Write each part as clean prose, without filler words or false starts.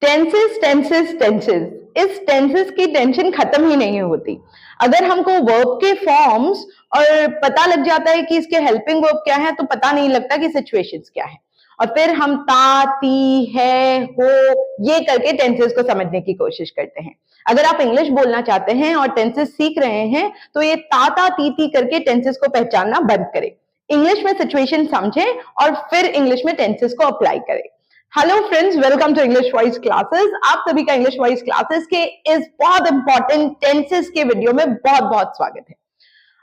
Tenses tenses tenses, इस tenses की tension खत्म ही नहीं होती। अगर हमको वर्ब के फॉर्म्स और पता लग जाता है कि इसके हेल्पिंग वर्ब क्या है, तो पता नहीं लगता कि सिचुएशंस क्या है। और फिर हम ता, ती, है, हो ये करके टेंसेस को समझने की कोशिश करते हैं। अगर आप इंग्लिश बोलना चाहते हैं और टेंसेस सीख रहे हैं, तो ये ता, ती करके टेंसेस को पहचानना बंद करें। इंग्लिश में सिचुएशन समझें और फिर इंग्लिश में टेंसेस को अप्लाई करें। Hello friends, welcome to English voice classes. आप सभी का इंग्लिश वॉइस क्लासेस के इस बहुत इंपॉर्टेंट टेंसेस के वीडियो में बहुत बहुत स्वागत है।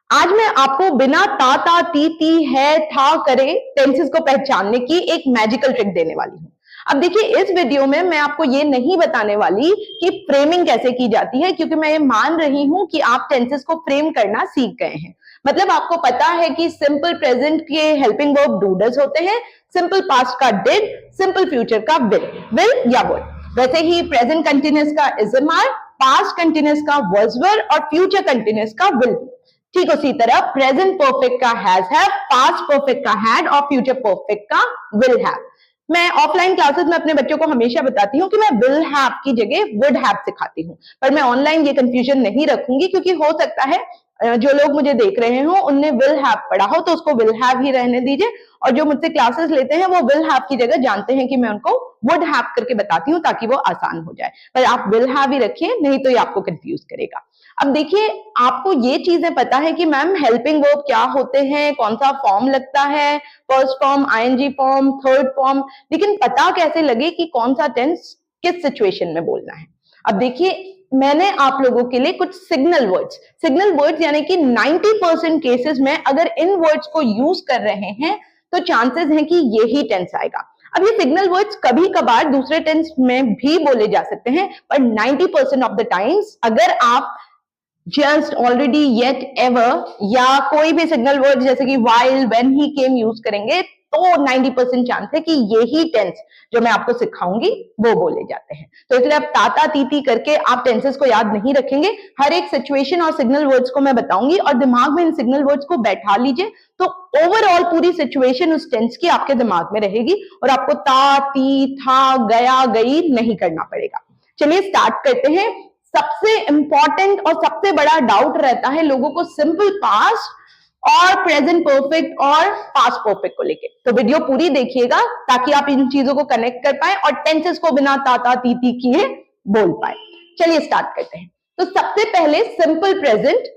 आज मैं आपको बिना ता, ती, है, था करे टेंसेस को पहचानने की एक मैजिकल ट्रिक देने वाली हूं। अब देखिए, इस वीडियो में मैं आपको ये नहीं बताने वाली कि फ्रेमिंग कैसे की जाती है, क्योंकि मैं ये मान रही हूं कि आप टेंसेस को फ्रेम करना सीख गए हैं। मतलब आपको पता है कि सिंपल प्रेजेंट के हेल्पिंग वर्ब डू डज होते हैं, सिंपल पास्ट का डिड, सिंपल फ्यूचर का विल या वुड। वैसे ही प्रेजेंट कंटिन्यूअस का is am are, past continuous का वाज वर और फ्यूचर कंटिन्यूअस का विल बी। ठीक उसी तरह प्रेजेंट परफेक्ट का हैज हैव, पास्ट परफेक्ट का हैड और फ्यूचर परफेक्ट का विल हैव। मैं ऑफलाइन क्लासेस में अपने बच्चों को हमेशा बताती हूँ कि मैं विल हैव की जगह वुड हैव सिखाती हूँ, पर मैं ऑनलाइन ये कंफ्यूजन नहीं रखूंगी, क्योंकि हो सकता है जो लोग मुझे देख रहे हो उनने विल हैव पढ़ा हो, तो उसको विल हैव ही रहने दीजिए। और जो मुझसे क्लासेस लेते हैं वो विल हैव की जगह जानते हैं कि मैं उनको वुड हैव करके बताती हूँ, ताकि वो आसान हो जाए। पर आप विल हैव ही रखिए, नहीं तो ये आपको कंफ्यूज करेगा। अब देखिए, आपको ये चीजें पता है कि मैम हेल्पिंग वर्ब क्या होते हैं, कौन सा फॉर्म लगता है, first form, I N G form, third form, लेकिन पता कैसे लगे कि कौन सा टेंस किस सिचुएशन में बोलना है। अब देखिए, मैंने आप लोगों के लिए कुछ सिग्नल वर्ड्स यानी कि 90% केसेस में अगर इन वर्ड्स को यूज कर रहे हैं तो चांसेस हैं कि यही टेंस आएगा। अब ये सिग्नल वर्ड्स कभी कभार दूसरे टेंस में भी बोले जा सकते हैं, पर 90% ऑफ द टाइम्स अगर आप जस्ट, ऑलरेडी, येट, एवर या कोई भी सिग्नल वर्ड जैसे कि while, when, he, came use करेंगे तो 90% चांस है कि यही टेंस जो मैं आपको सिखाऊंगी वो बोले जाते हैं। तो इसलिए आप ताता तीती करके आप टेंसेस को याद नहीं रखेंगे। हर एक सिचुएशन और सिग्नल वर्ड्स को मैं बताऊंगी और दिमाग में इन सिग्नल वर्ड्स को बैठा लीजिए, तो ओवरऑल पूरी सिचुएशन उस टेंस की आपके दिमाग में रहेगी और आपको ता, ती, था, गया, गई नहीं करना पड़ेगा। चलिए स्टार्ट करते हैं। सबसे इंपॉर्टेंट और सबसे बड़ा डाउट रहता है लोगों को सिंपल पास्ट और प्रेजेंट परफेक्ट और पास्ट परफेक्ट को लेके। तो वीडियो पूरी देखिएगा ताकि आप इन चीजों को कनेक्ट कर पाए और टेंसेस को बिना ताता तीती किए बोल पाए। चलिए स्टार्ट करते हैं। तो सबसे पहले सिंपल प्रेजेंट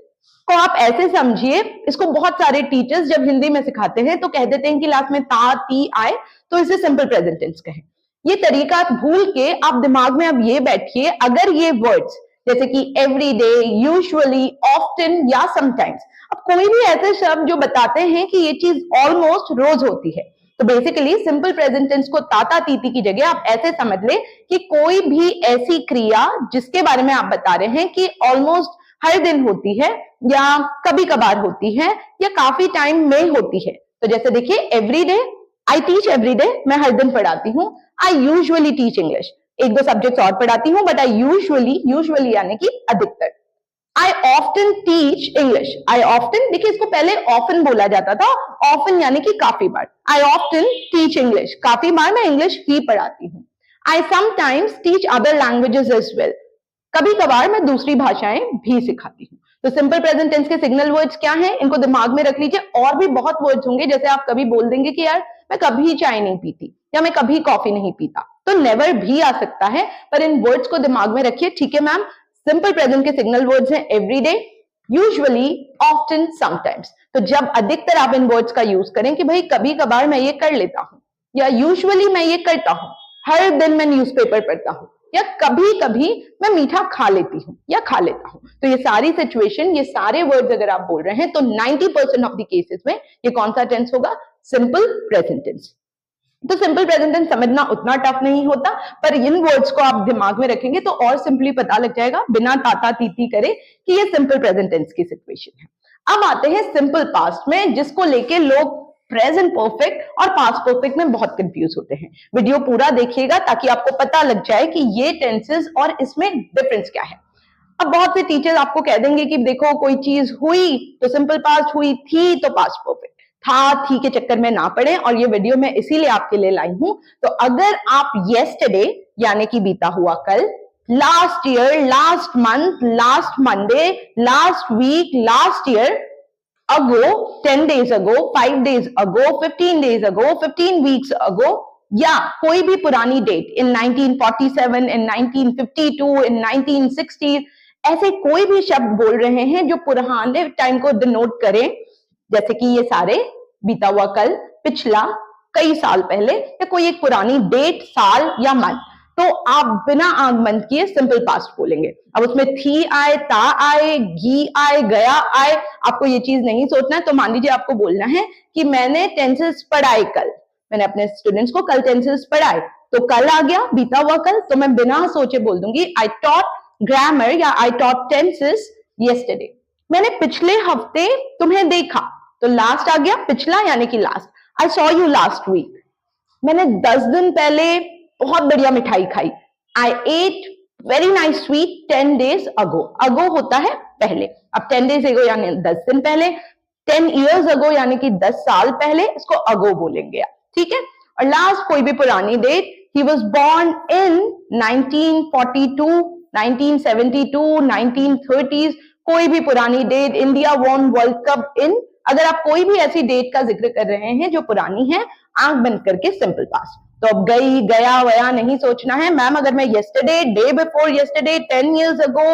को आप ऐसे समझिए, इसको बहुत सारे टीचर्स जब हिंदी में सिखाते हैं तो कह देते हैं कि लास्ट में ता, ती आए तो इसे सिंपल प्रेजेंट टेंस कहें। ये तरीका भूल के आप दिमाग में अब ये बैठिए, अगर ये वर्ड्स जैसे कि एवरीडे, यूजुअली, ऑफ्टन या समटाइम्स, अब कोई भी ऐसे शब्द जो बताते हैं कि ये चीज ऑलमोस्ट रोज होती है, तो बेसिकली सिंपल प्रेजेंट टेंस को ताता तीती की जगह आप ऐसे समझ ले कि कोई भी ऐसी क्रिया जिसके बारे में आप बता रहे हैं कि ऑलमोस्ट हर दिन होती है या कभी कभार होती है या काफी टाइम में होती है। तो जैसे देखिए, एवरीडे, आई टीच एवरीडे, मैं हर दिन पढ़ाती हूँ। आई यूजुअली टीच इंग्लिश, एक दो सब्जेक्ट्स और पढ़ाती हूँ, बट आई यूजुअली यानी कि अधिकतर। आई ऑफ्टन टीच इंग्लिश, आई ऑफ्टन, देखिए इसको पहले ऑफन बोला जाता था, ऑफन यानी कि काफी बार। आई ऑफ्टन टीच इंग्लिश, काफी बार मैं इंग्लिश ही पढ़ाती हूँ। I sometimes teach other languages as well, कभी कभार मैं दूसरी भाषाएं भी सिखाती हूँ। तो सिंपल प्रेजेंट टेंस के सिग्नल वर्ड्स क्या हैं, इनको दिमाग में रख लीजिए। और भी बहुत वर्ड्स होंगे, जैसे आप कभी बोल देंगे कि यार मैं कभी चाय नहीं पीती या मैं कभी कॉफी नहीं पीता, तो नेवर भी आ सकता है, पर इन वर्ड्स को दिमाग में रखिए। ठीक है मैम, सिंपल प्रेजेंट के सिग्नल वर्ड्स हैं एवरीडे, यूजुअली, ऑफ्टन, समटाइम्स। तो जब अधिकतर आप इन वर्ड्स का यूज करें कि भाई कभी कभार मैं ये कर लेता हूं या यूजुअली मैं ये करता हूं, हर दिन मैं न्यूज़पेपर पढ़ता हूं या कभी कभी मैं मीठा खा लेती हूँ या खा लेता हूँ, तो ये सारी सिचुएशन, ये सारे वर्ड्स अगर आप बोल रहे हैं तो 90% ऑफ द केसेस में ये कौन सा टेंस होगा, सिंपल प्रेजेंट टेंस। तो सिंपल प्रेजेंट टेंस समझना उतना टफ नहीं होता, पर इन वर्ड्स को आप दिमाग में रखेंगे तो और सिंपली पता लग जाएगा बिना ताता तीती करे कि ये सिंपल प्रेजेंट टेंस की सिचुएशन है। अब आते हैं सिंपल पास्ट में, जिसको लेके लोग प्रेजेंट परफेक्ट और पास्ट परफेक्ट में बहुत कंफ्यूज होते हैं। वीडियो पूरा देखिएगा ताकि आपको पता लग जाए कि ये टेंसेस और इसमें डिफरेंस क्या है। अब बहुत से टीचर्स आपको कह देंगे कि देखो कोई चीज हुई तो सिंपल पास्ट, हुई थी तो पास्ट परफेक्ट, था थी के चक्कर में ना पड़े, और ये वीडियो मैं इसीलिए आपके लिए लाई हूं। तो अगर आप येस्टरडे यानी कि बीता हुआ कल, last year, last month, last Monday, last week, last year, ago, 10 days ago, 5 days ago, 15 days ago, 15 weeks ago, या कोई भी पुरानी डेट इन 1947, इन 1952, इन 1960, ऐसे कोई भी शब्द बोल रहे हैं जो पुराने टाइम को डिनोट करें, जैसे कि ये सारे बीता हुआ कल, पिछला, कई साल पहले, या कोई एक पुरानी डेट, साल या मंथ, तो आप बिना आंख बंद किए सिंपल पास्ट बोलेंगे। अब उसमें थी आए, ता आए, गी आए, गया आए, आपको ये चीज नहीं सोचना है। तो मान लीजिए आपको बोलना है कि मैंने टेंसेस पढ़ाए कल, मैंने अपने स्टूडेंट्स को कल टेंसेस पढ़ाए, तो कल आ गया बीता हुआ कल, तो मैं बिना सोचे बोल दूंगी आई टॉट ग्रामर या आई टॉट टेंसेस येस्टरडे। मैंने पिछले हफ्ते तुम्हें देखा, तो लास्ट आ गया, पिछला यानी कि last. I saw you last week. मैंने 10 दिन पहले बहुत बढ़िया मिठाई खाई, I ate very nice sweet 10 days ago। Ago होता है पहले, अब 10 days ago यानी 10 दिन पहले, 10 years ago यानी कि 10 साल पहले, इसको अगो बोलेंगे आप, ठीक है। और लास्ट कोई भी पुरानी date, he was born in 1942, 1972, 1930s, कोई भी पुरानी date, India won world cup in, अगर आप कोई भी ऐसी डेट का जिक्र कर रहे हैं जो पुरानी है, आंख बंद करके सिंपल पास्ट। तो अब गई, गया, वया नहीं सोचना है। मैम अगर मैं yesterday, day before yesterday, 10 years ago,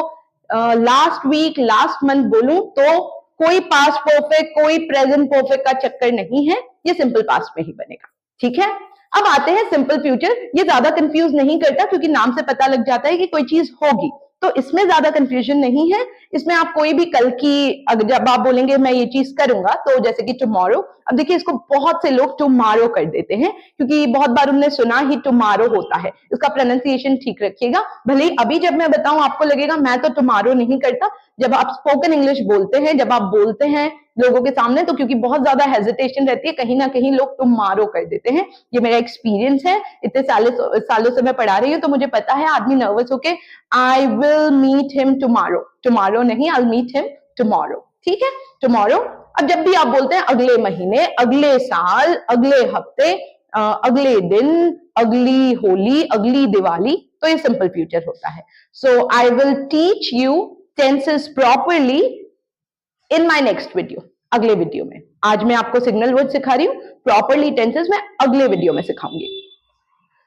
last week, last month बोलूं तो कोई पास्ट परफेक्ट, कोई प्रेजेंट परफेक्ट का चक्कर नहीं है, ये सिंपल पास्ट में ही बनेगा, ठीक है। अब आते हैं सिंपल फ्यूचर। ये ज्यादा कंफ्यूज नहीं करता क्योंकि नाम से पता लग जाता है कि कोई चीज होगी, तो इसमें ज्यादा कंफ्यूजन नहीं है। इसमें आप कोई भी कल की, जब आप बोलेंगे मैं ये चीज करूंगा, तो जैसे कि टुमारो, अब देखिए इसको बहुत से लोग टुमारो कर देते हैं क्योंकि बहुत बार उन्होंने सुना ही टुमारो होता है। इसका प्रोनाउंसिएशन ठीक रखिएगा, भले ही अभी जब मैं बताऊं आपको लगेगा मैं तो टुमारो नहीं करता। जब आप स्पोकन इंग्लिश बोलते हैं, जब आप बोलते हैं लोगों के सामने, तो क्योंकि बहुत ज्यादा हेजिटेशन रहती है, कहीं ना कहीं लोग टुमारो कर देते हैं। ये मेरा एक्सपीरियंस है, इतने सालों से मैं पढ़ा रही हूँ, तो मुझे पता है आदमी नर्वस होके I will meet him tomorrow, tomorrow नहीं, I will meet him tomorrow, ठीक है, टुमारो। अब जब भी आप बोलते हैं अगले महीने, अगले साल, अगले हफ्ते, अगले दिन, अगली होली, अगली दिवाली, तो ये सिंपल फ्यूचर होता है। So I will teach you tenses properly in my next video, अगले वीडियो में। आज मैं आपको सिग्नल वर्ड सिखा रही हूँ, प्रॉपरली टेंसेस मैं अगले वीडियो में सिखाऊंगी।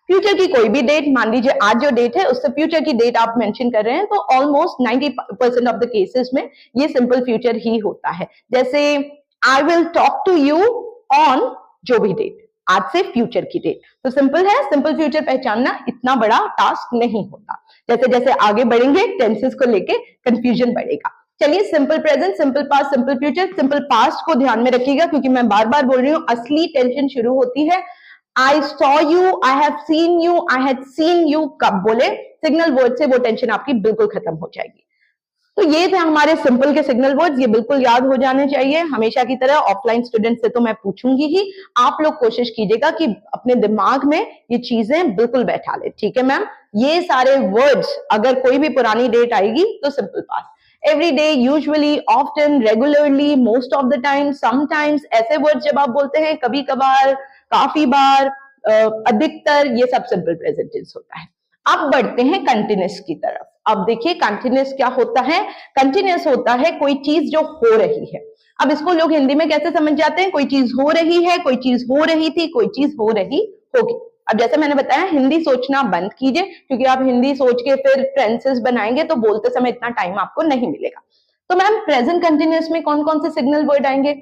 फ्यूचर की कोई भी डेट, मान लीजिए आज जो डेट है उससे फ्यूचर की डेट आप मेंशन कर रहे हैं, तो ऑलमोस्ट 90% ऑफ द केसेस में ये सिंपल फ्यूचर ही होता है। जैसे I will talk to you on जो भी डेट, आज से फ्यूचर की डेट, तो सिंपल है। सिंपल फ्यूचर पहचानना इतना बड़ा टास्क नहीं होता। जैसे जैसे आगे बढ़ेंगे टेंसेस को लेके कंफ्यूजन बढ़ेगा। चलिए simple present, simple past, simple future. Simple past को ध्यान में रखिएगा क्योंकि मैं बार बार बोल रही हूँ, असली टेंशन शुरू होती है आई saw you, I have seen you, I had seen you, कब बोले सिग्नल वर्ड से वो टेंशन आपकी बिल्कुल खत्म हो जाएगी। तो ये थे हमारे सिंपल के सिग्नल वर्ड्स, ये बिल्कुल याद हो जाने चाहिए। हमेशा की तरह ऑफलाइन स्टूडेंट से तो मैं पूछूंगी ही, आप लोग कोशिश कीजिएगा कि अपने दिमाग में ये चीजें बिल्कुल बैठा ले, ठीक है मैम। ये सारे वर्ड्स अगर कोई भी पुरानी डेट आएगी तो simple past, every day, usually, often, regularly, most of the time, sometimes, ऐसे वर्ड्स जब आप बोलते हैं, कभी कभार, काफी बार, अधिकतर, ये सब सिंपल प्रेजेंट टेंस होता है। अब बढ़ते हैं कंटिन्यूअस की तरफ। अब देखिए कंटिन्यूअस क्या होता है। कंटिन्यूअस होता है कोई चीज जो हो रही है। अब इसको लोग हिंदी में कैसे समझ जाते हैं, कोई चीज हो रही है, कोई चीज हो रही थी, कोई चीज हो रही होगी। अब जैसे मैंने बताया हिंदी सोचना बंद कीजिए क्योंकि आप हिंदी सोच के फिर टेंसेस बनाएंगे तो बोलते समय इतना टाइम आपको नहीं मिलेगा। तो मैम प्रेजेंट कंटिन्यूअस में कौन कौन से सिग्नल वर्ड आएंगे।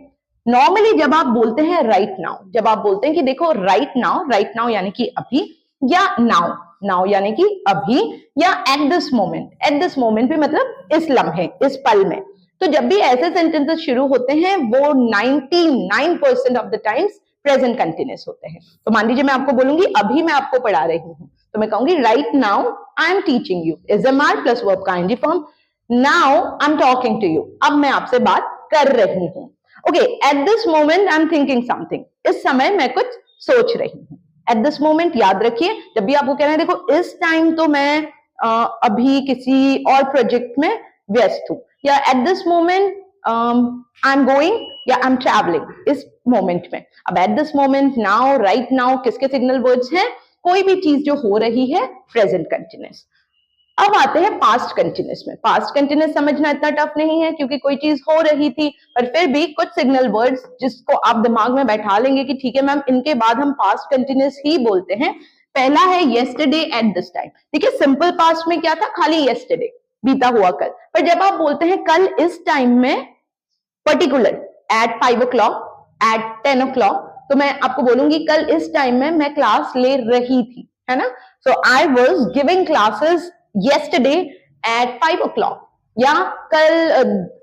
नॉर्मली जब आप बोलते हैं राइट नाउ, जब आप बोलते हैं कि देखो राइट नाउ यानी कि अभी, या नाउ यानी कि अभी, या एट दिस मोमेंट भी मतलब इस लम्हे, इस पल में। तो जब भी ऐसे सेंटेंसेस शुरू होते हैं वो 99% of the times present continuous होते हैं। तो मान लीजिए मैं आपको बोलूंगी अभी मैं आपको पढ़ा रही हूँ, तो मैं कहूंगी right now I am teaching you, is am are plus verb का ing form, now I am talking to you, अब मैं आपसे बात कर रही हूँ। Okay, at this moment I am thinking something, इस समय मैं कुछ सोच रही हूँ। एट दिस मोमेंट याद रखिए, जब भी आपको कहना है देखो इस टाइम तो मैं अभी किसी और प्रोजेक्ट में व्यस्त हूँ, या eight this moment I am going या आई एम ट्रैवलिंग इस मोमेंट में। अब eight this moment, now, right now किसके सिग्नल वर्ड्स हैं? कोई भी चीज जो हो रही है प्रेजेंट कंटिन्यूस। अब आते हैं पास्ट कंटिन्यूस में। पास्ट कंटिन्यूस समझना इतना टफ नहीं है क्योंकि कोई चीज हो रही थी, पर फिर भी कुछ सिग्नल वर्ड्स जिसको आप दिमाग में बैठा लेंगे कि ठीक है मैम, इनके बाद हम पास्ट कंटिन्यूस ही बोलते हैं। पहला है येस्टरडे एट दिस टाइम। देखिए सिंपल पास्ट में क्या था? खाली येस्टरडे, बीता हुआ कल। पर जब आप बोलते हैं कल इस टाइम में, particular eight 5 o'clock, eight 10 o'clock, तो मैं आपको बोलूंगी कल इस टाइम में मैं क्लास ले रही थी, है ना? So I was giving classes yesterday at 5 o'clock, या कल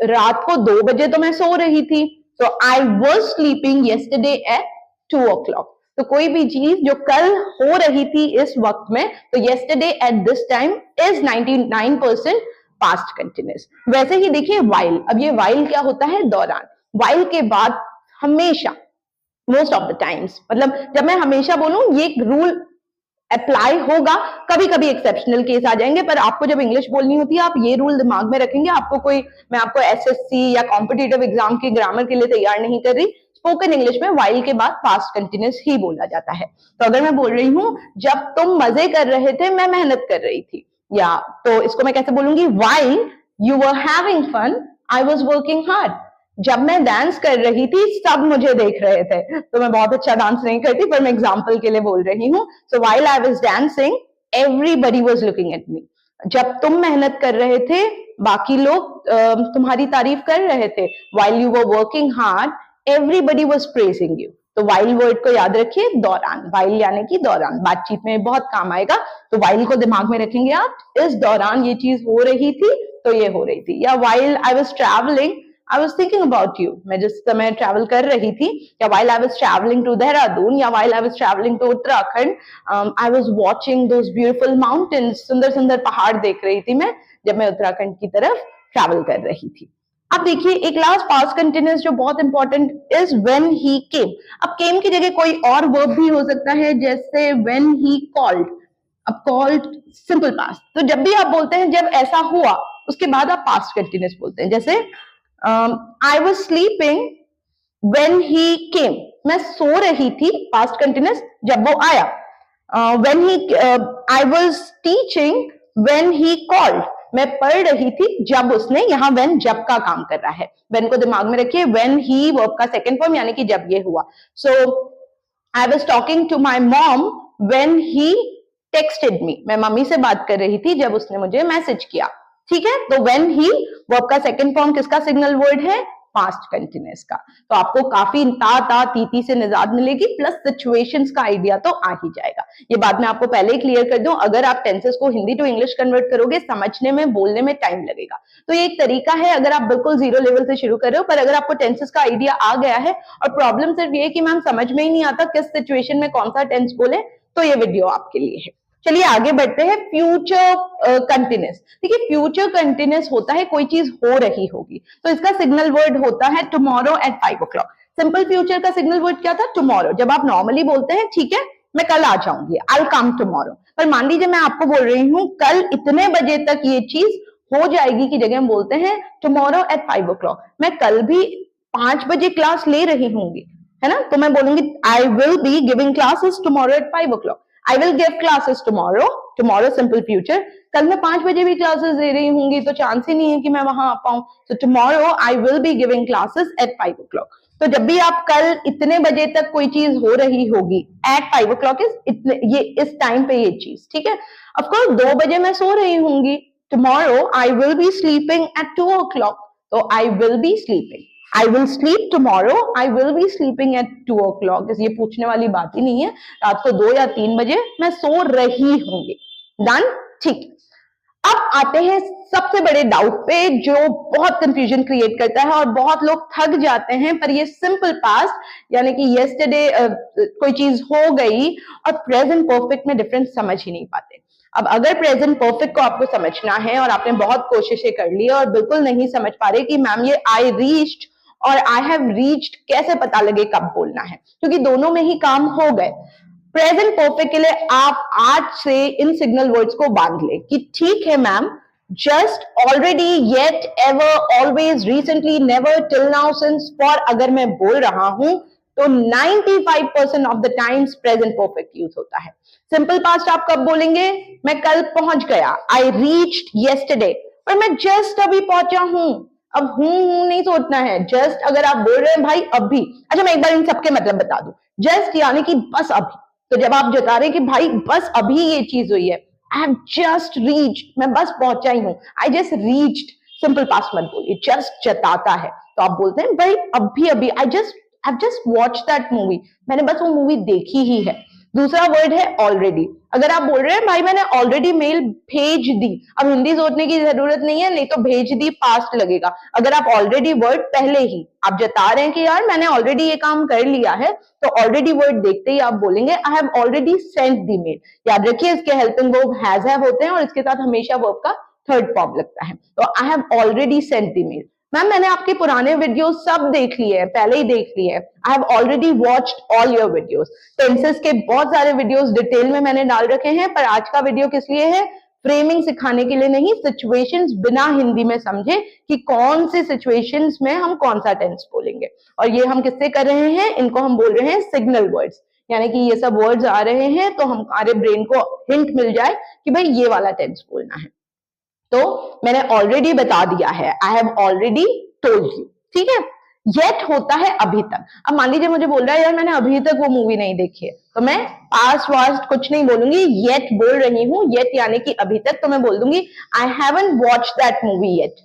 रात को 2 बजे तो मैं सो रही थी, so I was sleeping yesterday at 2 o'clock। तो कोई भी चीज जो कल हो रही थी इस वक्त में, तो yesterday at this time is 99% past continuous। वैसे ही देखिए while, अब ये while क्या होता है? दौरान। while के बाद हमेशा, most of the times, मतलब जब मैं हमेशा बोलूं ये रूल अप्लाई होगा, कभी कभी एक्सेप्शनल केस आ जाएंगे, पर आपको जब इंग्लिश बोलनी होती है आप ये रूल दिमाग में रखेंगे। आपको कोई, मैं आपको एसएससी या कॉम्पिटिटिव एग्जाम की ग्रामर के लिए तैयार नहीं कर रही। स्पोकन इंग्लिश में वाइल के बाद पास्ट कंटिन्यूस ही बोला जाता है। तो अगर मैं बोल रही हूं जब तुम मजे कर रहे थे मैं मेहनत कर रही थी, या तो इसको मैं कैसे बोलूंगी? While you were having fun I was working hard. जब मैं डांस कर रही थी सब मुझे देख रहे थे। तो मैं बहुत अच्छा डांस नहीं करती, पर मैं एग्जाम्पल के लिए बोल रही हूँ। सो while I was dancing everybody was looking at me. जब तुम मेहनत कर रहे थे बाकी लोग तुम्हारी तारीफ कर रहे थे। While you were working hard everybody was praising you. तो व्हाइल वर्ड को याद रखिए, दौरान। व्हाइल यानी कि दौरान, बातचीत में बहुत काम आएगा। तो व्हाइल को दिमाग में रखेंगे आप, इस दौरान ये चीज हो रही थी तो ये हो रही थी। या while I was travelling I was thinking about you, मैं जिस समय ट्रैवल कर रही थी, या while I was traveling to Dehradun, या while I was traveling to Uttarakhand, I was watching those beautiful mountains, सुंदर सुंदर पहाड़ देख रही थी मैं जब मैं उत्तराखंड की तरफ ट्रैवल कर रही थी। अब देखिए एक लास्ट पास्ट कंटिन्यूस जो बहुत important is when he came। अब came की जगह कोई और वर्ब भी हो सकता है, जैसे when he called। अब called सिंपल पास्ट, तो जब भी आप बोलते हैं जब ऐसा हुआ उसके बाद आप पास्ट कंटिन्यूस बोलते हैं। जैसे I was sleeping when he came, मैं सो रही थी, पास्ट कंटिन्यूस, जब वो आया। when he I was teaching when he called, मैं पढ़ रही थी जब उसने, यहाँ when जब का काम कर रहा है। when को दिमाग में रखिए, when he वर्ब का सेकेंड फॉर्म यानी कि जब ये हुआ। so I was talking to my mom when he texted me, मैं मम्मी से बात कर रही थी जब उसने मुझे मैसेज किया। ठीक है, तो when he वर्ब का सेकंड फॉर्म किसका सिग्नल वर्ड है? पास्ट कंटिन्यूस का। तो आपको काफी ता ती से निजात मिलेगी, प्लस सिचुएशंस का आइडिया तो आ ही जाएगा। ये बात मैं आपको पहले ही क्लियर कर दूं, अगर आप टेंसेस को हिंदी टू इंग्लिश कन्वर्ट करोगे समझने में, बोलने में टाइम लगेगा। तो ये एक तरीका है अगर आप बिल्कुल जीरो लेवल से शुरू कर रहे हो, पर अगर आपको टेंसेस का आइडिया आ गया है और प्रॉब्लम सिर्फ ये कि मैम समझ में ही नहीं आता किस सिचुएशन में कौन सा टेंस बोले, तो ये वीडियो आपके लिए है। चलिए आगे बढ़ते हैं। Future continuous. देखिए फ्यूचर कंटिन्यूस होता है कोई चीज हो रही होगी, तो इसका सिग्नल वर्ड होता है tomorrow at 5 o'clock। Simple future का सिग्नल वर्ड क्या था? टुमारो। जब आप नॉर्मली बोलते हैं ठीक है मैं कल आ जाऊंगी, आई कम टुमारो, पर मान लीजिए मैं आपको बोल रही हूँ कल इतने बजे तक ये चीज हो जाएगी की जगह हम बोलते हैं टुमारो एट 5 o'clock। मैं कल भी 5 बजे क्लास ले रही होंगी, है ना? तो मैं बोलूंगी I will be giving classes tomorrow at 5 o'clock। I will give classes tomorrow, tomorrow simple future। कल मैं 5 बजे भी क्लासेस दे रही होंगी तो चांस ही नहीं है कि मैं वहां आ पाऊं। So tomorrow I will be giving classes at 5 o'clock। तो जब भी आप कल इतने बजे तक कोई चीज हो रही होगी, at 5 o'clock ये इस टाइम पे ये चीज, ठीक है? Of course 2 बजे मैं सो रही होंगी, tomorrow I will be sleeping at 2 o'clock। तो I will be sleeping, I will sleep tomorrow, I will be sleeping at 2 o'clock। ये पूछने वाली बात ही नहीं है, रात को 2 या 3 बजे मैं सो रही होंगी। डन? ठीक। अब आते हैं सबसे बड़े डाउट पे जो बहुत कंफ्यूजन क्रिएट करता है और बहुत लोग थक जाते हैं, पर ये सिंपल पास्ट यानी कि येस्टरडे कोई चीज हो गई और प्रेजेंट परफेक्ट में डिफरेंस समझ ही नहीं पाते। अब अगर प्रेजेंट परफेक्ट को आपको समझना है और आपने बहुत कोशिशें कर ली और बिल्कुल नहीं समझ पा रहे कि मैम ये आई रीच्ड और आई हैव रीच्ड कैसे पता लगे कब बोलना है, क्योंकि दोनों में ही काम हो गए। प्रेजेंट परफेक्ट के लिए आप आज से इन सिग्नल वर्ड्स को बांध ले कि ठीक है ma'am just, already, yet, ever, always, recently, never, till now, since, for अगर मैं बोल रहा हूं तो 95% of the times present perfect use होता है। सिंपल पास्ट आप कब बोलेंगे? मैं कल पहुंच गया, आई रीच्ड यस्टरडे, पर मैं जस्ट अभी पहुंचा हूं। अब हूं नहीं सोचना है, जस्ट अगर आप बोल रहे हैं भाई अभी, अच्छा मैं एक बार इन सबके मतलब बता दूं। जस्ट यानी कि बस अभी, तो जब आप जता रहे हैं कि भाई बस अभी ये चीज हुई है, आई हैव जस्ट रीच्ड, मैं बस पहुंचा ही हूं, I just reached, simple past मत बोलिए, जस्ट जताता है। तो आप बोलते हैं भाई अभी अभी, I've just watched that movie, मैंने बस वो मूवी देखी ही है। दूसरा वर्ड है ऑलरेडी। अगर आप बोल रहे हैं भाई मैंने ऑलरेडी मेल भेज दी, अब हिंदी सोचने की जरूरत नहीं है, नहीं तो भेज दी पास्ट लगेगा। अगर आप ऑलरेडी वर्ड पहले ही आप जता रहे हैं कि यार मैंने ऑलरेडी ये काम कर लिया है, तो ऑलरेडी वर्ड देखते ही आप बोलेंगे I have already sent the mail. याद रखिए इसके हेल्पिंग वर्ब हैज हैव होते हैं और इसके साथ हमेशा वर्ब का थर्ड फॉर्म लगता है। तो I have already sent the mail. Ma'am मैंने आपके पुराने वीडियोस सब देख लिए हैं, पहले ही देख लिए हैं। आई have already watched all your videos. Tenses के बहुत सारे वीडियोस डिटेल में मैंने डाल रखे हैं, पर आज का वीडियो किस लिए है? फ्रेमिंग सिखाने के लिए नहीं, सिचुएशंस बिना हिंदी में समझे कि कौन से सिचुएशंस में हम कौन सा टेंस बोलेंगे। और ये हम किससे कर रहे हैं? इनको हम बोल रहे हैं सिग्नल वर्ड्स, यानी कि ये सब वर्ड्स आ रहे हैं तो हमारे ब्रेन को हिंट मिल जाए कि भाई ये वाला टेंस बोलना है। तो मैंने ऑलरेडी बता दिया है, I have already told you, ठीक है। येट होता है अभी तक। अब मान लीजिए मुझे बोल रहा है यार मैंने अभी तक वो मूवी नहीं देखी है, तो मैं पास्ट वास्ट कुछ नहीं बोलूंगी, येट बोल रही हूं, येट यानी कि अभी तक, तो मैं बोल दूंगी I haven't watched that movie yet.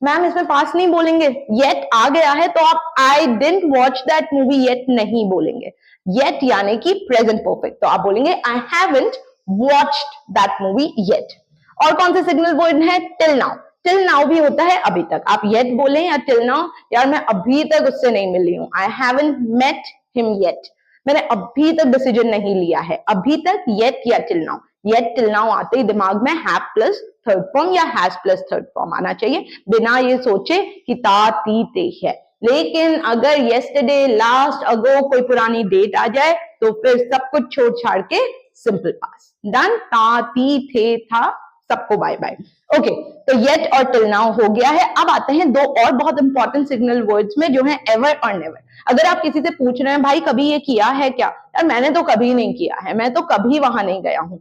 Ma'am इसमें पास्ट नहीं बोलेंगे, येट आ गया है तो आप I didn't watch that movie yet नहीं बोलेंगे। येट यानी कि प्रेजेंट परफेक्ट, तो आप बोलेंगे I haven't watched that movie yet. और कौन से सिग्नल वर्ड है? Till now. टिल नाउ भी होता है अभी तक। आप येट बोले या टिल नाउ, यार मैं अभी तक उससे नहीं मिली हूं, I haven't met him yet, मैंने अभी तक डिसीजन नहीं लिया है। अभी तक येट या till now. Yet till now आते ही दिमाग में हैव प्लस थर्ड फॉर्म या हैज प्लस थर्ड फॉर्म आना चाहिए, बिना ये सोचे कि ता ती ते है। लेकिन अगर येस्टरडे, लास्ट, अगो कोई पुरानी डेट आ जाए तो फिर सब कुछ छोड़ छाड़ के सिंपल पास डन। ता ती थे था, सबको बाय बाय। ओके, तो येट और टिल नाउ हो गया है। अब आते हैं दो और बहुत इंपॉर्टेंट सिग्नल वर्ड्स में, जो है एवर और नेवर। अगर आप किसी से पूछ रहे हैं भाई कभी ये किया है क्या, यार मैंने तो कभी नहीं किया है, मैं तो कभी वहां नहीं गया हूं।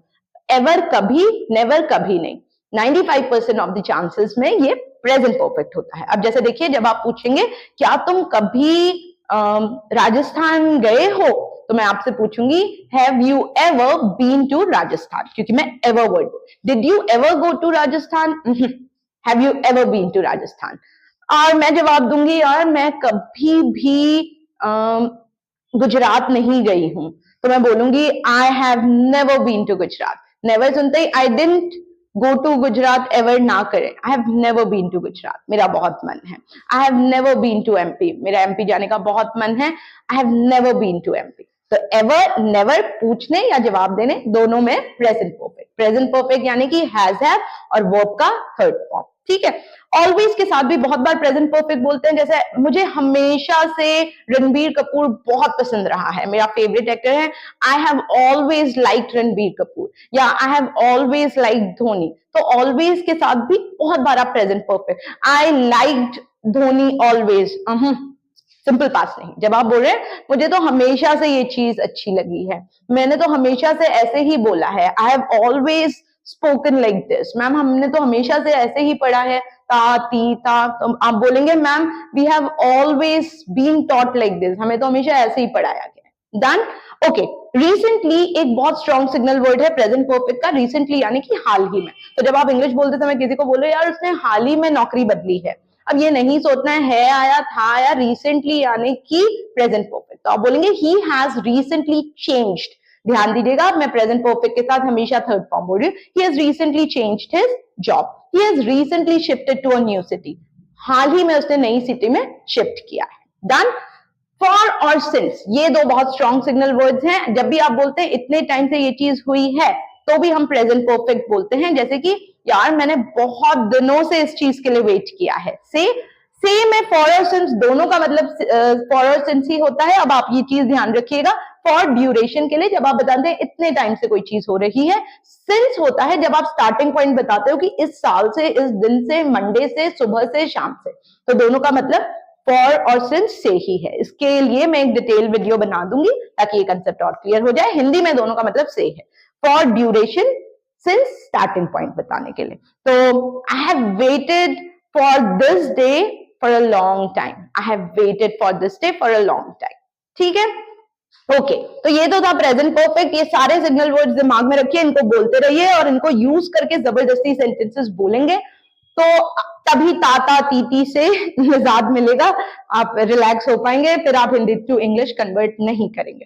एवर कभी, नेवर कभी नहीं। 95% ऑफ द चांसेस में ये प्रेजेंट परफेक्ट होता है। अब जैसे देखिए, जब आप पूछेंगे क्या तुम कभी राजस्थान गए हो, तो मैं आपसे पूछूंगी have you ever been to Rajasthan, क्योंकि मैं ever word, did you ever go to Rajasthan, have you ever been to Rajasthan. और मैं जवाब दूंगी यार मैं कभी भी गुजरात नहीं गई हूं, तो मैं बोलूंगी I have never been to Gujarat. Never सुनते ही I didn't go to Gujarat ever ना करें, I have never been to Gujarat, मेरा बहुत मन है। I have never been to MP, मेरा एमपी जाने का बहुत मन है, I have never been to MP. तो एवर, नेवर पूछने या जवाब देने दोनों में प्रेजेंट परफेक्ट। प्रेजेंट परफेक्ट यानी कि हैज हैव और वर्ब का थर्ड फॉर्म, ठीक है। ऑलवेज के साथ भी बहुत बार प्रेजेंट परफेक्ट बोलते हैं, जैसे मुझे हमेशा से रणबीर कपूर बहुत पसंद रहा है, मेरा फेवरेट एक्टर है, I have always liked Ranbir Kapoor, या I have always liked Dhoni. तो ऑलवेज के साथ भी बहुत बार आप present perfect, I liked Dhoni always, simple past नहीं। जब आप बोल रहे हैं मुझे तो हमेशा से ये चीज अच्छी लगी है, मैंने तो हमेशा से ऐसे ही बोला है, I have always spoken like this, ma'am हमने तो हमेशा से ऐसे ही पढ़ा है, ता ती ता। तो आप बोलेंगे ma'am we have always been taught like this, हमें तो हमेशा ऐसे ही पढ़ाया गया है। डन। ओके, रिसेंटली एक बहुत स्ट्रॉन्ग सिग्नल वर्ड है प्रेजेंट परफेक्ट का, रिसेंटली यानी कि हाल ही में। तो जब आप इंग्लिश बोलते समय किसी को बोलो यार उसने हाल ही में नौकरी बदली है, अब ये नहीं सोचना है आया था आया, रिसेंटली यानी कि प्रेजेंट परफेक्ट। तो आप बोलेंगे ही हैज रिसेंटली चेंज्ड। ध्यान दीजिएगा, मैं प्रेजेंट परफेक्ट के साथ हमेशा थर्ड फॉर्म बोल रही हूँ। He has recently changed his job, he has recently shifted to a new city, हाल ही में उसने नई सिटी में शिफ्ट किया है। डन। फॉर और सिंस, ये दो बहुत स्ट्रॉन्ग सिग्नल वर्ड्स हैं। जब भी आप बोलते हैं इतने टाइम से ये चीज हुई है, तो भी हम प्रेजेंट परफेक्ट बोलते हैं, जैसे कि यार मैंने बहुत दिनों से इस चीज के लिए वेट किया है। से में फॉर और सिंस दोनों का मतलब फॉर और सिंस ही होता है। अब आप ये चीज ध्यान रखिएगा, फॉर ड्यूरेशन के लिए, जब आप बताते हैं इतने टाइम से कोई चीज हो रही है। सिंस होता है जब आप स्टार्टिंग पॉइंट बताते हो कि इस साल से, इस दिन से, मंडे से, सुबह से, शाम से। तो दोनों का मतलब फॉर और सिंस से ही है। इसके लिए मैं एक डिटेल वीडियो बना दूंगी ताकि ये कंसेप्ट और क्लियर हो जाए। हिंदी में दोनों का मतलब से है, for duration, since starting point बताने के लिए। तो I have waited for this day for a long time, I have waited for this day for a long time. ठीक है, ओके तो ये तो था प्रेजेंट परफेक्ट। ये सारे सिग्नल वर्ड्स दिमाग में रखिए, इनको बोलते रहिए और इनको यूज करके जबरदस्ती सेंटेंसेस बोलेंगे, तो तभी ताता तीती से निजात मिलेगा, आप रिलैक्स हो पाएंगे, फिर आप हिंदी टू इंग्लिश कन्वर्ट नहीं करेंगे।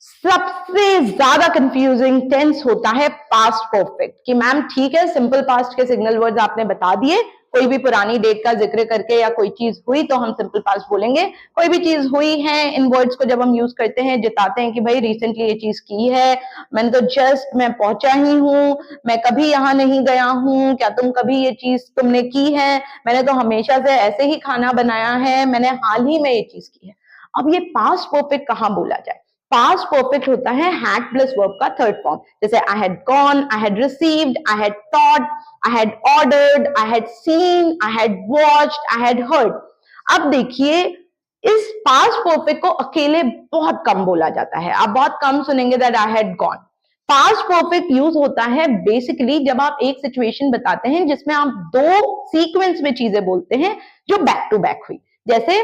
सबसे ज्यादा कंफ्यूजिंग टेंस होता है पास्ट परफेक्ट, कि मैम ठीक है सिंपल पास्ट के सिग्नल वर्ड्स आपने बता दिए, कोई भी पुरानी डेट का जिक्र करके या कोई चीज हुई तो हम सिंपल पास्ट बोलेंगे। कोई भी चीज हुई है, इन वर्ड्स को जब हम यूज करते हैं जताते हैं कि भाई रिसेंटली ये चीज की है, मैंने तो जस्ट, मैं पहुंचा ही हूँ, मैं कभी यहाँ नहीं गया हूँ, क्या तुम कभी ये चीज तुमने की है, मैंने तो हमेशा से ऐसे ही खाना बनाया है, मैंने हाल ही में ये चीज की है। अब ये पास्ट परफेक्ट कहाँ बोला जाए? पास्ट परफेक्ट होता है हैड प्लस वर्ब का थर्ड फॉर्म, जैसे I had gone, I had received, I had thought, I had ordered, I had seen, I had watched, I had heard. अब देखिए इस पास्ट परफेक्ट को अकेले बहुत कम बोला जाता है, आप बहुत कम सुनेंगे that I had gone. Past perfect use होता है बेसिकली जब आप एक सिचुएशन बताते हैं जिसमें आप दो सीक्वेंस में चीजें बोलते हैं जो बैक टू बैक हुई। जैसे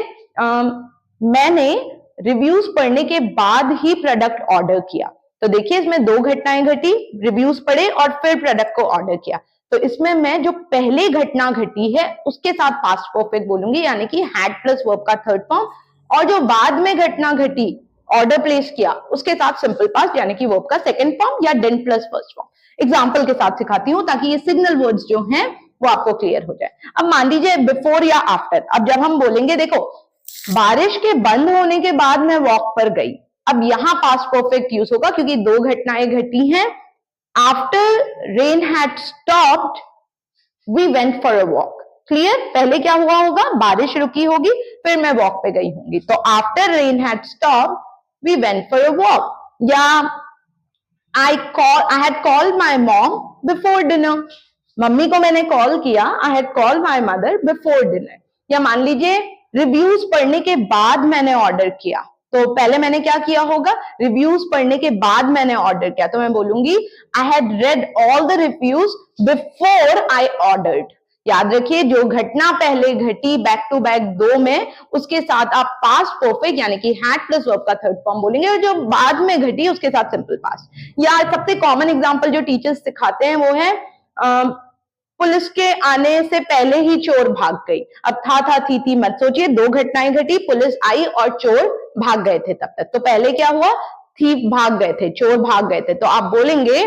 मैंने रिव्यूज पढ़ने के बाद ही प्रोडक्ट ऑर्डर किया, तो देखिए इसमें दो घटनाएं घटी, रिव्यूज पढ़े और फिर प्रोडक्ट को ऑर्डर किया। तो इसमें मैं जो पहले घटना घटी है उसके साथ पास्ट परफेक्ट बोलूंगी, यानी कि हैड प्लस वर्ब का थर्ड फॉर्म, और जो बाद में घटना घटी, ऑर्डर प्लेस किया, उसके साथ सिंपल पास्ट यानी कि वर्ब का सेकंड फॉर्म या did plus first form. Example के साथ सिखाती हूं ताकि ये सिग्नल वर्ड्स जो हैं वो आपको क्लियर हो जाए। अब मान लीजिए बिफोर या आफ्टर, अब जब हम बोलेंगे देखो बारिश के बंद होने के बाद मैं वॉक पर गई, अब यहां पास्ट परफेक्ट यूज होगा क्योंकि दो घटनाएं घटी हैं। After rain had stopped we went for a walk. Clear? पहले क्या हुआ होगा, बारिश रुकी होगी, फिर मैं वॉक पे गई होंगी, तो after rain had stopped we went for a walk. या I had called my mom before dinner, मम्मी को मैंने कॉल किया, I had called my mother before dinner. या मान लीजिए रिव्यूज पढ़ने के बाद मैंने ऑर्डर किया, तो पहले मैंने क्या किया होगा, रिव्यूज पढ़ने के बाद मैंने ऑर्डर किया, तो मैं बोलूंगी I had read all the reviews before I ordered. याद रखिए जो घटना पहले घटी बैक टू बैक दो में, उसके साथ आप पास्ट परफेक्ट यानी कि हैड प्लस वर्ब का थर्ड फॉर्म बोलेंगे, और जो बाद में घटी उसके साथ सिंपल पास्ट। या सबसे कॉमन एग्जांपल जो टीचर्स सिखाते हैं वो है पुलिस के आने से पहले ही चोर भाग गई। अब था थी मत सोचिए, दो घटनाएं घटी, पुलिस आई और चोर भाग गए थे तब तक। तो पहले क्या हुआ, थीफ भाग गए थे, चोर भाग गए थे, तो आप बोलेंगे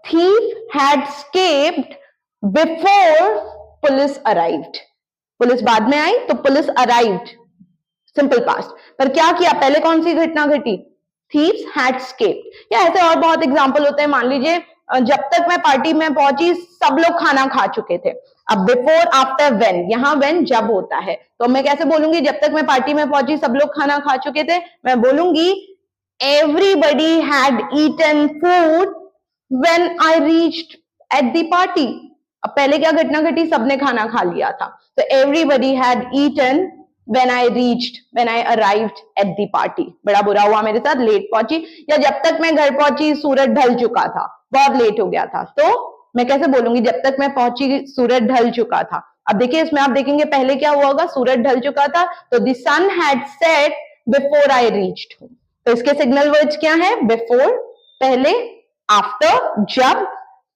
thief had escaped before police arrived. Police बाद में आई तो पुलिस अराइव्ड सिंपल पास्ट, पर क्या किया, पहले कौन सी घटना घटी, थीव्स हैड स्केप्ड। या ऐसे और बहुत एग्जांपल होते हैं। मान लीजिए जब तक मैं पार्टी में पहुंची सब लोग खाना खा चुके थे। अब बिफोर आफ्टर व्हेन, यहां व्हेन जब होता है, तो मैं कैसे बोलूंगी, जब तक मैं पार्टी में पहुंची सब लोग खाना खा चुके थे, मैं बोलूंगी everybody had eaten food when I reached at the party. अब पहले क्या घटना घटी, सबने खाना खा लिया था, तो everybody had eaten when I reached, when I arrived at the party। बड़ा बुरा हुआ मेरे साथ, लेट पहुंची। या जब तक मैं घर पहुंची सूरज ढल चुका था, बहुत लेट हो गया था, तो मैं कैसे बोलूंगी, जब तक मैं पहुंची सूरज ढल चुका था। अब देखिए इसमें आप देखेंगे पहले क्या हुआ होगा, सूरज ढल चुका था, तो the sun had set before I reached home। तो इसके सिग्नल वर्ड्स क्या है, बिफोर पहले, आफ्टर जब,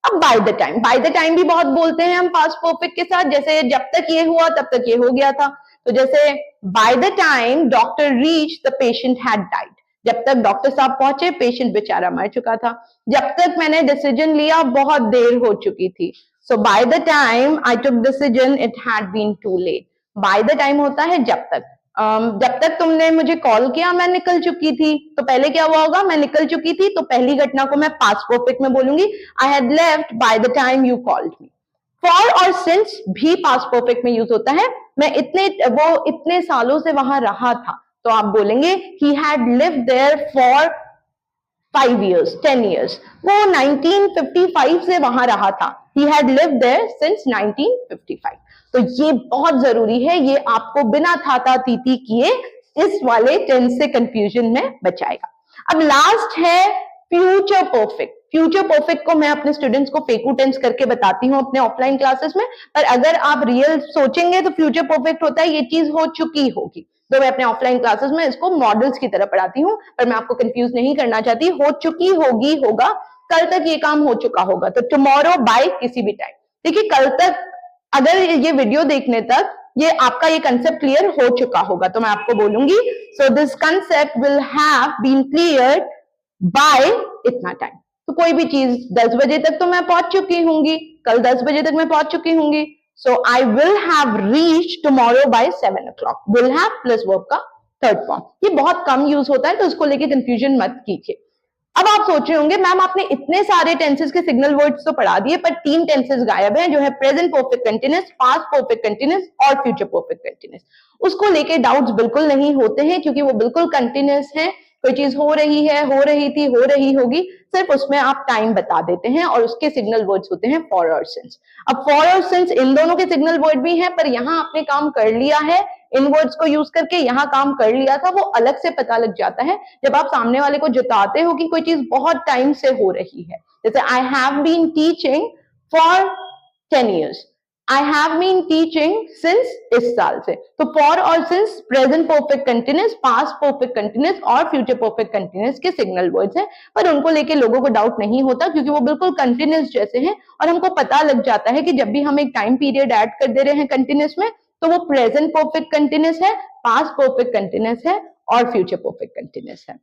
अब bye the time. Bye the time भी बहुत बोलते हैं हम पास्ट परफेक्ट के साथ, जैसे जब तक ये हुआ तब तक ये हो गया था, तो जैसे bye the time doctor reach the patient had died, जब तक डॉक्टर साहब पहुंचे पेशेंट बेचारा मर चुका था। जब तक मैंने डिसीजन लिया बहुत देर हो चुकी थी, so by the time I took decision it had been too late. By the time होता है जब तक। जब तक तुमने मुझे कॉल किया मैं निकल चुकी थी, तो पहले क्या हुआ होगा, मैं निकल चुकी थी, तो पहली घटना को मैं पास्ट परफेक्ट में बोलूंगी, I had left by the time you called me. For और सिंस भी पास्ट परफेक्ट में यूज होता है, मैं इतने सालों से वहां रहा था, तो आप बोलेंगे he had lived there for 5 years, 10 years. वो 1955 से वहां रहा था. He had lived there since 1955. तो ये बहुत जरूरी है, ये आपको बिना थाता तीती किए इस वाले टेंस से कंफ्यूजन में बचाएगा. अब लास्ट है फ्यूचर परफेक्ट. फ्यूचर परफेक्ट को मैं अपने स्टूडेंट्स को फेकू टेंस करके बताती हूँ अपने ऑफलाइन क्लासेस में, पर अगर आप रियल सोचेंगे तो फ्यूचर परफेक्ट होता है ये चीज हो चुकी होगी. तो मैं अपने ऑफलाइन क्लासेस में इसको मॉडल्स की तरह पढ़ाती हूँ, पर मैं आपको कंफ्यूज नहीं करना चाहती. हो चुकी होगी होगा, कल तक ये काम हो चुका होगा. तो टुमारो बाय किसी भी टाइम. देखिए कल तक, अगर ये वीडियो देखने तक ये आपका ये कंसेप्ट क्लियर हो चुका होगा तो मैं आपको बोलूंगी so this concept will have been clear by इतना टाइम. तो कोई भी चीज 10 बजे तक तो मैं पहुंच चुकी होंगी, कल 10 बजे तक मैं पहुंच चुकी होंगी. So I will have reached tomorrow by 7 o'clock. Will have plus verb का थर्ड फॉर्म. ये बहुत कम यूज होता है तो इसको लेके कंफ्यूजन मत कीजिए. अब आप सोच रहे होंगे मैम आपने इतने सारे टेंसेस के सिग्नल वर्ड्स तो पढ़ा दिए पर 3 टेंसेस गायब हैं जो है present perfect continuous, past perfect continuous और फ्यूचर परफेक्ट कंटीन्यूअस. उसको लेके डाउट्स बिल्कुल नहीं होते हैं क्योंकि वो बिल्कुल कंटीन्यूअस है. कोई चीज हो रही है, हो रही थी, हो रही होगी, सिर्फ उसमें आप टाइम बता देते हैं और उसके सिग्नल वर्ड्स होते हैं फॉर और सिंस. अब फॉर और सिंस इन दोनों के सिग्नल वर्ड भी हैं पर यहाँ आपने काम कर लिया है इन वर्ड्स को यूज करके, यहाँ काम कर लिया था. वो अलग से पता लग जाता है जब आप सामने वाले को जताते हो कि कोई चीज बहुत टाइम से हो रही है. जैसे I have been teaching for 10 years. I have been teaching since इस साल से. तो फॉर और since present perfect continuous, past perfect continuous और फ्यूचर परफेक्ट कंटीन्यूअस के सिग्नल वर्ड्स हैं, पर उनको लेके लोगों को डाउट नहीं होता क्योंकि वो बिल्कुल कंटीन्यूअस जैसे हैं और हमको पता लग जाता है कि जब भी हम एक टाइम पीरियड ऐड कर दे रहे हैं कंटीन्यूअस में तो वो प्रेजेंट परफेक्ट कंटीन्यूअस है, पास्ट परफेक्ट कंटीन्यूअस है और फ्यूचर परफेक्ट कंटीन्यूअस है.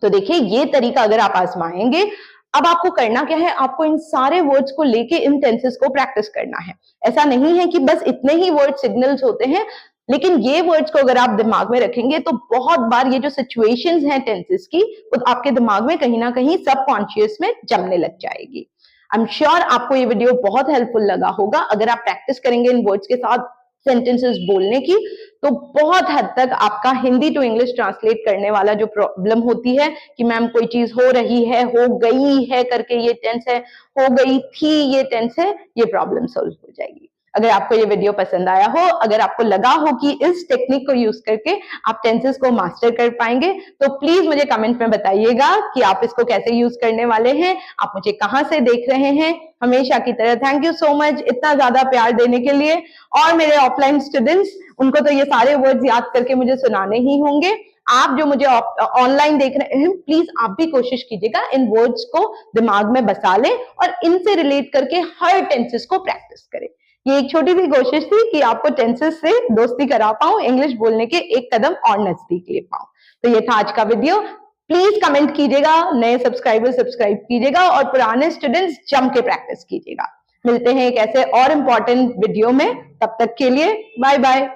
तो देखिए ये तरीका अगर आप आजमाएंगे, अब आपको करना क्या है, आपको इन सारे वर्ड्स को लेके इन टेंसेस को प्रैक्टिस करना है. ऐसा नहीं है कि बस इतने ही वर्ड सिग्नल्स होते हैं, लेकिन ये वर्ड्स को अगर आप दिमाग में रखेंगे तो बहुत बार ये जो सिचुएशंस हैं टेंसेस की वो आपके दिमाग में कहीं ना कहीं सबकॉन्शियस में जमने लग जाएगी. आई एम श्योर आपको ये वीडियो बहुत हेल्पफुल लगा होगा. अगर आप प्रैक्टिस करेंगे इन वर्ड्स के साथ सेंटेंसेस बोलने की तो बहुत हद तक आपका हिंदी टू इंग्लिश ट्रांसलेट करने वाला जो प्रॉब्लम होती है कि मैम कोई चीज हो रही है, हो गई है करके ये टेंस है, हो गई थी ये टेंस है, ये प्रॉब्लम सॉल्व हो जाएगी. अगर आपको ये वीडियो पसंद आया हो, अगर आपको लगा हो कि इस टेक्निक को यूज करके आप टेंसेस को मास्टर कर पाएंगे तो प्लीज मुझे कमेंट में बताइएगा कि आप इसको कैसे यूज करने वाले हैं, आप मुझे कहां से देख रहे हैं. हमेशा की तरह थैंक यू सो मच इतना ज्यादा प्यार देने के लिए. और मेरे ऑफलाइन स्टूडेंट्स, उनको तो ये सारे वर्ड्स याद करके मुझे सुनाने ही होंगे. आप जो मुझे ऑनलाइन देख रहे हैं प्लीज आप भी कोशिश कीजिएगा इन वर्ड्स को दिमाग में बसा लें और इनसे रिलेट करके हर टेंसेस को प्रैक्टिस करें. ये एक छोटी सी कोशिश थी कि आपको टेंसेस से दोस्ती करा पाऊं, इंग्लिश बोलने के एक कदम और नजदीक ले पाऊं. तो ये था आज का वीडियो. प्लीज कमेंट कीजिएगा, नए सब्सक्राइबर सब्सक्राइब कीजिएगा और पुराने स्टूडेंट्स जम के प्रैक्टिस कीजिएगा. मिलते हैं एक ऐसे और इम्पोर्टेंट वीडियो में, तब तक के लिए बाय बाय.